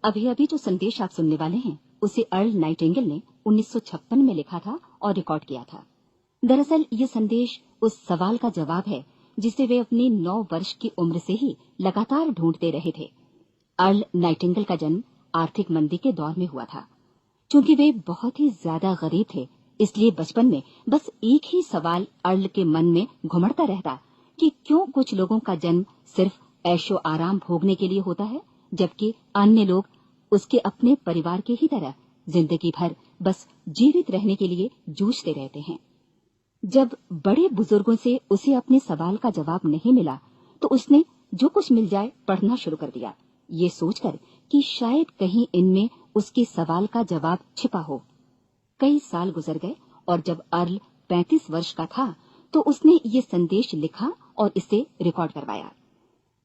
अभी अभी जो संदेश आप सुनने वाले हैं उसे अर्ल नाइटिंगेल ने 1956 में लिखा था और रिकॉर्ड किया था। दरअसल ये संदेश उस सवाल का जवाब है जिसे वे अपनी 9 वर्ष की उम्र से ही लगातार ढूंढते रहे थे। अर्ल नाइटिंगेल का जन्म आर्थिक मंदी के दौर में हुआ था। चूंकि वे बहुत ही ज्यादा गरीब थे, इसलिए बचपन में बस एक ही सवाल अर्ल के मन में घुमड़ता रहता कि क्यों कुछ लोगों का जन्म सिर्फ ऐशो आराम भोगने के लिए होता है, जबकि अन्य लोग उसके अपने परिवार के ही तरह जिंदगी भर बस जीवित रहने के लिए जूझते रहते हैं। जब बड़े बुजुर्गों से उसे अपने सवाल का जवाब नहीं मिला, तो उसने जो कुछ मिल जाए पढ़ना शुरू कर दिया, ये सोचकर कि शायद कहीं इनमें उसके सवाल का जवाब छिपा हो। कई साल गुजर गए और जब अर्ल 35 वर्ष का था, तो उसने ये संदेश लिखा और इसे रिकॉर्ड करवाया।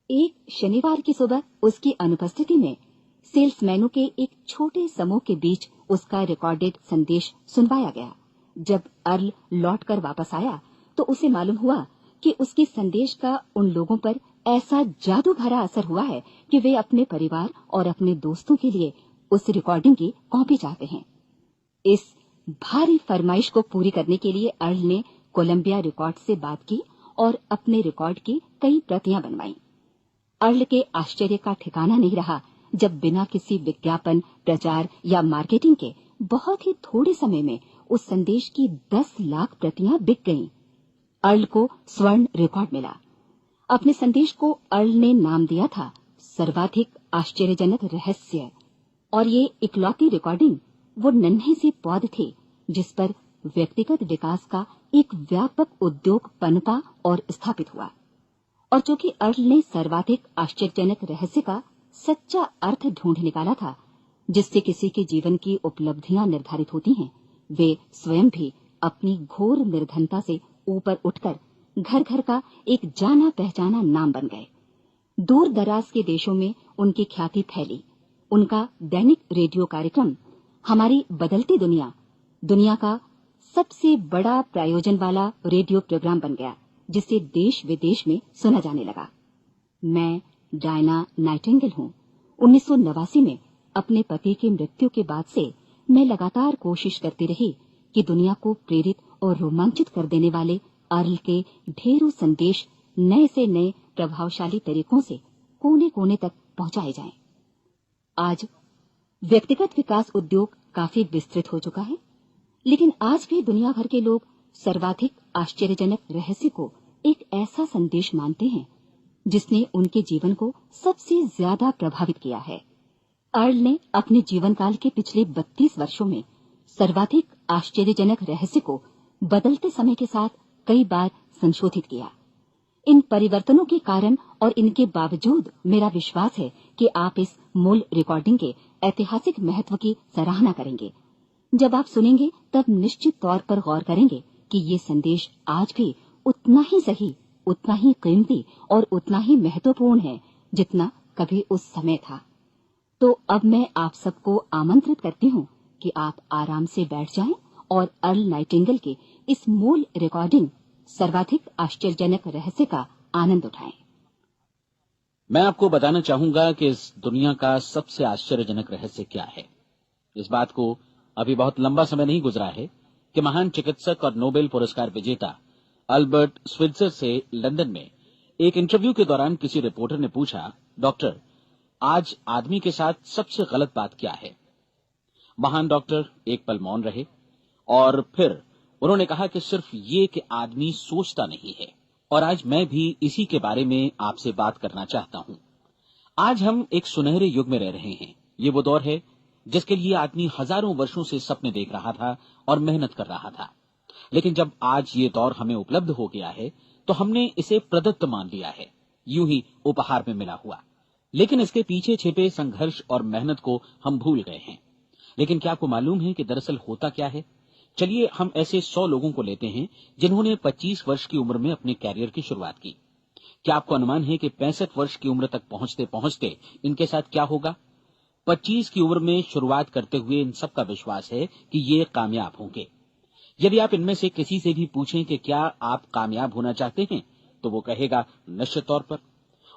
एक शनिवार की सुबह उसकी अनुपस्थिति में सेल्समैनों के एक छोटे समूह के बीच उसका रिकॉर्डेड संदेश सुनवाया गया। जब अर्ल लौटकर वापस आया, तो उसे मालूम हुआ कि उसके संदेश का उन लोगों पर ऐसा जादू भरा असर हुआ है कि वे अपने परिवार और अपने दोस्तों के लिए उस रिकॉर्डिंग की कॉपी चाहते हैं। इस भारी फरमाइश को पूरी करने के लिए अर्ल ने कोलंबिया रिकॉर्ड से बात की और अपने रिकॉर्ड की कई प्रतियां बनवाईं। अर्ल के आश्चर्य का ठिकाना नहीं रहा जब बिना किसी विज्ञापन, प्रचार या मार्केटिंग के बहुत ही थोड़े समय में उस संदेश की 10 लाख प्रतियां बिक गईं। अर्ल को स्वर्ण रिकॉर्ड मिला। अपने संदेश को अर्ल ने नाम दिया था सर्वाधिक आश्चर्यजनक रहस्य, और ये इकलौती रिकॉर्डिंग वो नन्हे सी पौध थी जिस पर व्यक्तिगत विकास का एक व्यापक उद्योग पनपा और स्थापित हुआ। और चूंकि अर्ल ने सर्वाधिक आश्चर्यजनक रहस्य का सच्चा अर्थ ढूंढ निकाला था, जिससे किसी के जीवन की उपलब्धियां निर्धारित होती हैं, वे स्वयं भी अपनी घोर निर्धनता से ऊपर उठकर घर घर का एक जाना पहचाना नाम बन गए। दूर दराज के देशों में उनकी ख्याति फैली। उनका दैनिक रेडियो कार्यक्रम हमारी बदलती दुनिया का सबसे बड़ा प्रायोजन वाला रेडियो प्रोग्राम बन गया, जिसे देश विदेश में सुना जाने लगा। मैं डायना नाइटिंगेल हूँ। 1989 में अपने पति की मृत्यु के बाद से मैं लगातार कोशिश करती रही कि दुनिया को प्रेरित और रोमांचित कर देने वाले अर्ल के ढेरों संदेश नए से नए प्रभावशाली तरीकों से कोने कोने तक पहुंचाए जाएं। आज व्यक्तिगत विकास उद्योग काफी विस्तृत हो चुका है, लेकिन आज भी दुनिया भर के लोग सर्वाधिक आश्चर्यजनक रहस्य को एक ऐसा संदेश मानते हैं जिसने उनके जीवन को सबसे ज्यादा प्रभावित किया है। अर्ल ने अपने जीवन काल के पिछले 32 वर्षों में सर्वाधिक आश्चर्यजनक रहस्य को बदलते समय के साथ कई बार संशोधित किया। इन परिवर्तनों के कारण और इनके बावजूद मेरा विश्वास है कि आप इस मूल रिकॉर्डिंग के ऐतिहासिक महत्व की सराहना करेंगे। जब आप सुनेंगे तब निश्चित तौर पर गौर करेंगे कि ये संदेश आज भी उतना ही सही, उतना ही कीमती और उतना ही महत्वपूर्ण है जितना कभी उस समय था। तो अब मैं आप सबको आमंत्रित करती हूँ कि आप आराम से बैठ जाएं और अर्ल नाइटिंगेल के इस मूल रिकॉर्डिंग सर्वाधिक आश्चर्यजनक रहस्य का आनंद उठाएं। मैं आपको बताना चाहूंगा कि इस दुनिया का सबसे आश्चर्यजनक रहस्य क्या है। इस बात को अभी बहुत लंबा समय नहीं गुजरा है कि महान चिकित्सक और नोबेल पुरस्कार विजेता अल्बर्ट स्विट्जर से लंदन में एक इंटरव्यू के दौरान किसी रिपोर्टर ने पूछा, डॉक्टर, आज आदमी के साथ सबसे गलत बात क्या है? महान डॉक्टर एक पल मौन रहे और फिर उन्होंने कहा कि सिर्फ ये कि आदमी सोचता नहीं है। और आज मैं भी इसी के बारे में आपसे बात करना चाहता हूं। आज हम एक सुनहरे युग में रह रहे हैं। ये वो दौर है जिसके लिए आदमी हजारों वर्षों से सपने देख रहा था और मेहनत कर रहा था। लेकिन जब आज ये दौर हमें उपलब्ध हो गया है तो हमने इसे प्रदत्त मान लिया है, यूं ही उपहार में मिला हुआ। लेकिन इसके पीछे छिपे संघर्ष और मेहनत को हम भूल गए हैं। लेकिन क्या आपको मालूम है कि दरअसल होता क्या है? चलिए हम ऐसे 100 लोगों को लेते हैं जिन्होंने 25 वर्ष की उम्र में अपने कैरियर की शुरुआत की। क्या आपको अनुमान है कि 65 वर्ष की उम्र तक पहुंचते पहुंचते इनके साथ क्या होगा? 25 की उम्र में शुरुआत करते हुए इन सबका विश्वास है कि ये कामयाब होंगे। यदि आप इनमें से किसी से भी पूछें कि क्या आप कामयाब होना चाहते हैं, तो वो कहेगा निश्चित तौर पर।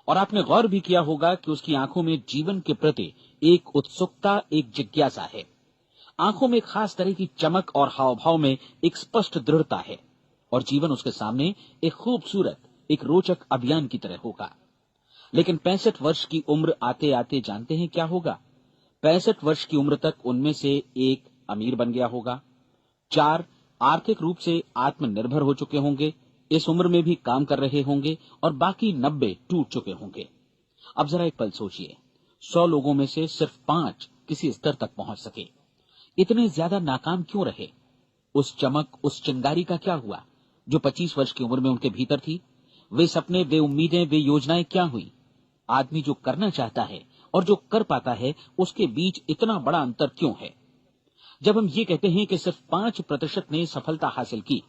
और आपने गौर भी किया होगा कि उसकी आंखों में जीवन के प्रति एक उत्सुकता, एक जिज्ञासा है। आंखों में खास तरह की चमक और हाव भाव में एक स्पष्ट दृढ़ता है और जीवन उसके सामने एक खूबसूरत, एक रोचक अभियान की तरह होगा। लेकिन 65 वर्ष की उम्र आते आते जानते हैं क्या होगा? 65 वर्ष की उम्र तक उनमें से एक अमीर बन गया होगा, 4 आर्थिक रूप से आत्मनिर्भर हो चुके होंगे, इस उम्र में भी काम कर रहे होंगे और बाकी 90 टूट चुके होंगे। अब जरा एक पल सोचिए, 100 लोगों में से सिर्फ 5 किसी स्तर तक पहुंच सके। इतने ज्यादा नाकाम क्यों रहे? उस चमक, उस चिंगारी का क्या हुआ जो 25 वर्ष की उम्र में उनके भीतर थी? वे सपने, वे उम्मीदें, वे योजनाएं क्या हुई? आदमी जो करना चाहता है और जो कर पाता है, उसके बीच इतना बड़ा अंतर क्यों है? जब हम ये कहते हैं कि सिर्फ 5% ने सफलता हासिल की,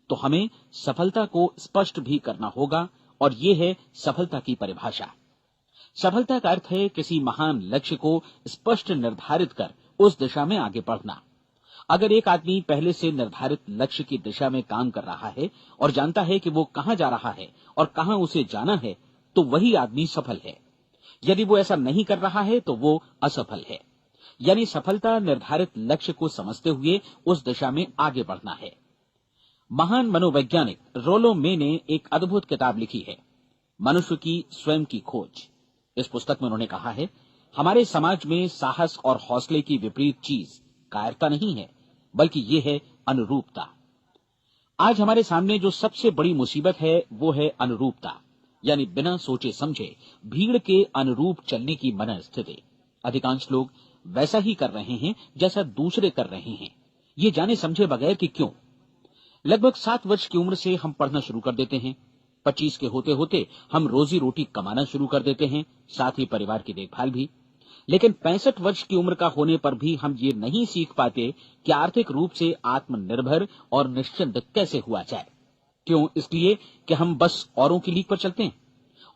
तो हमें सफलता को स्पष्ट भी करना होगा और ये है सफलता की परिभाषा। सफलता का अर्थ है किसी महान लक्ष्य को स्पष्ट निर्धारित कर उस दिशा में आगे बढ़ना। अगर एक आदमी पहले से निर्धारित लक्ष्य की दिशा में काम कर रहा है और जानता है कि वो कहां जा रहा है और कहां उसे जाना है, तो वही आदमी सफल है। यदि वो ऐसा नहीं कर रहा है तो वो असफल है। यानी सफलता निर्धारित लक्ष्य को समझते हुए उस दिशा में आगे बढ़ना है। महान मनोवैज्ञानिक रोलो मे ने एक अद्भुत किताब लिखी है, मनुष्य की स्वयं की खोज। इस पुस्तक में उन्होंने कहा है, हमारे समाज में साहस और हौसले की विपरीत चीज कायरता नहीं है, बल्कि ये है अनुरूपता। आज हमारे सामने जो सबसे बड़ी मुसीबत है वो है अनुरूपता, यानी बिना सोचे समझे भीड़ के अनुरूप चलने की मनस्थिति। अधिकांश लोग वैसा ही कर रहे हैं जैसा दूसरे कर रहे हैं, ये जाने समझे बगैर कि क्यों। लगभग 7 वर्ष की उम्र से हम पढ़ना शुरू कर देते हैं, 25 के होते होते हम रोजी रोटी कमाना शुरू कर देते हैं, साथ ही परिवार की देखभाल भी। लेकिन 65 वर्ष की उम्र का होने पर भी हम ये नहीं सीख पाते कि आर्थिक रूप से आत्मनिर्भर और निश्चिंत कैसे हुआ जाए। क्यों? इसलिए कि हम बस औरों की लीक पर चलते हैं।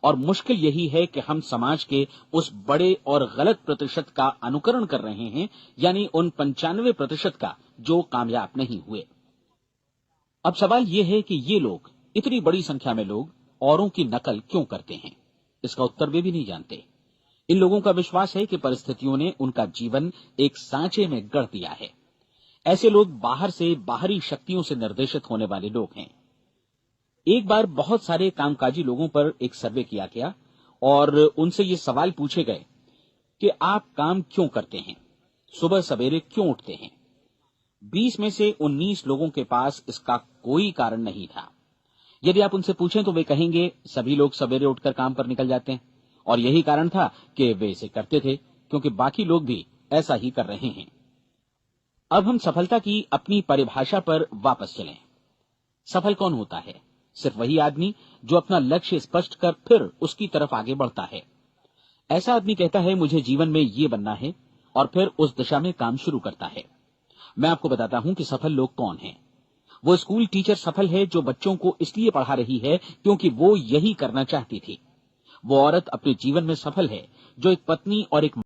और मुश्किल यही है कि हम समाज के उस बड़े और गलत प्रतिशत का अनुकरण कर रहे हैं, यानी उन 95% का जो कामयाब नहीं हुए। अब सवाल यह है कि ये लोग, इतनी बड़ी संख्या में लोग, औरों की नकल क्यों करते हैं? इसका उत्तर वे भी नहीं जानते। इन लोगों का विश्वास है कि परिस्थितियों ने उनका जीवन एक सांचे में गढ़ दिया है। ऐसे लोग बाहर से, बाहरी शक्तियों से निर्देशित होने वाले लोग हैं। एक बार बहुत सारे कामकाजी लोगों पर एक सर्वे किया गया और उनसे ये सवाल पूछे गए कि आप काम क्यों करते हैं, सुबह सवेरे क्यों उठते हैं? 20 में से 19 लोगों के पास इसका कोई कारण नहीं था। यदि आप उनसे पूछें तो वे कहेंगे सभी लोग सवेरे उठकर काम पर निकल जाते हैं और यही कारण था कि वे इसे करते थे क्योंकि बाकी लोग भी ऐसा ही कर रहे हैं। अब हम सफलता की अपनी परिभाषा पर वापस चलें। सफल कौन होता है? सिर्फ वही आदमी जो अपना लक्ष्य स्पष्ट कर फिर उसकी तरफ आगे बढ़ता है। ऐसा आदमी कहता है मुझे जीवन में ये बनना है और फिर उस दिशा में काम शुरू करता है। मैं आपको बताता हूं कि सफल लोग कौन हैं। वो स्कूल टीचर सफल है जो बच्चों को इसलिए पढ़ा रही है क्योंकि वो यही करना चाहती थी। वो औरत अपने जीवन में सफल है जो एक पत्नी और एक